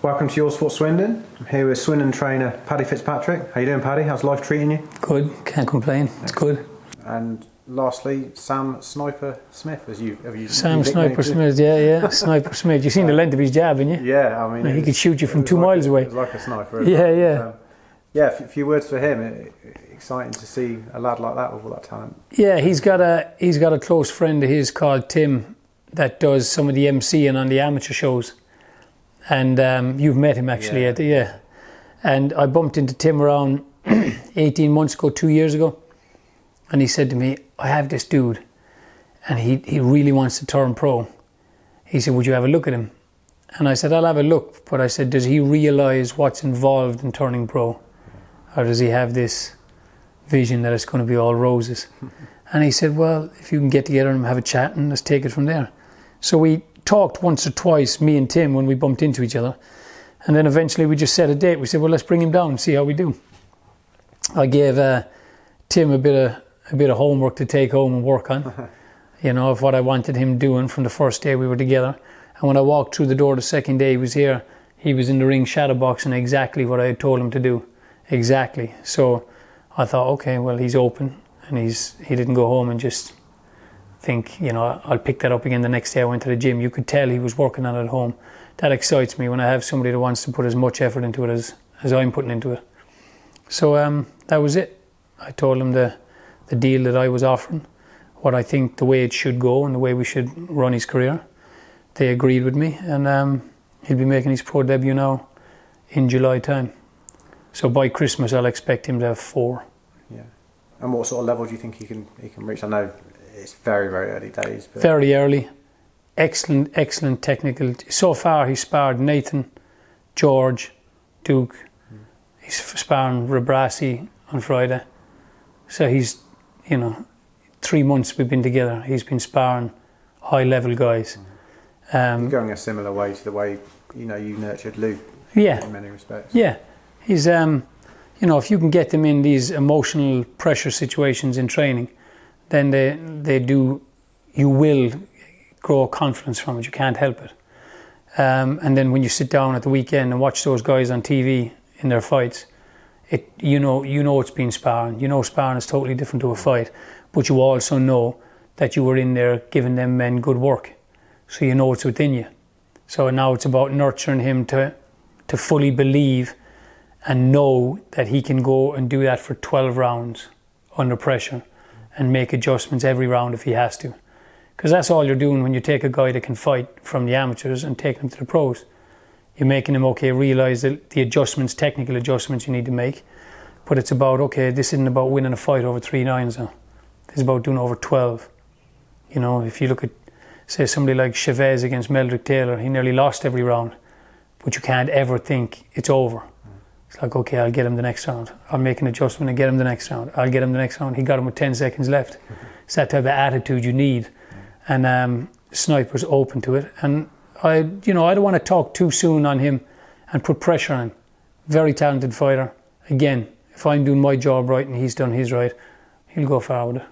Welcome to Your Sport Swindon. I'm here with Swindon trainer Paddy Fitzpatrick. How you doing, Paddy? How's life treating you? Good, can't complain. It's good. And lastly, Sam Sniper Smith, Sam Sniper Smith, yeah. Sniper Smith. You've seen the length of his jab, haven't you? Yeah, I mean, he could shoot you from 2 miles away. It was like a sniper. Yeah. A few words for him. Exciting to see a lad like that with all that talent. Yeah, he's got a close friend of his called Tim that does some of the MCing on the amateur shows. And you've met him actually, And I bumped into Tim around 18 months ago, 2 years ago. And he said to me, I have this dude and he really wants to turn pro. He said, would you have a look at him? And I said, I'll have a look. But I said, does he realise what's involved in turning pro? Or does he have this vision that it's going to be all roses? And he said, well, if you can get together and have a chat and let's take it from there. So we talked once or twice, me and Tim, when we bumped into each other. And then eventually we just set a date. We said, well, let's bring him down and see how we do. I gave Tim a bit of homework to take home and work on, of what I wanted him doing from the first day we were together. And when I walked through the door the second day he was here, he was in the ring shadow boxing exactly what I had told him to do. Exactly. So I thought, okay, well, he's open and he didn't go home and just think, I'll pick that up again the next day I went to the gym. You could tell he was working on it at home. That excites me when I have somebody that wants to put as much effort into it as I'm putting into it. So that was it. I told him the deal that I was offering, what I think the way it should go and the way we should run his career. They agreed with me, and he'll be making his pro debut now in July time. So by Christmas I'll expect him to have 4. Yeah. And what sort of level do you think he can reach? I know it's very, very early days. But very early. Excellent technical. So far he's sparred Nathan, George, Duke. He's sparring Rabrasi on Friday. So he's, 3 months we've been together. He's been sparring high level guys. You're going a similar way to the way, you nurtured Luke in many respects. Yeah. He's, if you can get them in these emotional pressure situations in training, then you will grow confidence from it. You can't help it. And then when you sit down at the weekend and watch those guys on TV in their fights, it's been sparring. Sparring is totally different to a fight, but you also know that you were in there giving them men good work. So you know it's within you. So now it's about nurturing him to fully believe and know that he can go and do that for 12 rounds under pressure and make adjustments every round if he has to. Because that's all you're doing when you take a guy that can fight from the amateurs and take him to the pros. You're making him, realise that the technical adjustments you need to make. But it's about, this isn't about winning a fight over 3 9s now. It's about doing over 12. If you look at, say, somebody like Chavez against Meldrick Taylor, he nearly lost every round. But you can't ever think it's over. It's like, I'll get him the next round. I'll make an adjustment and get him the next round. I'll get him the next round. He got him with 10 seconds left. It's that type of attitude you need. And Sniper's open to it. And I don't want to talk too soon on him and put pressure on him. Very talented fighter. Again, if I'm doing my job right and he's done his right, he'll go far with it.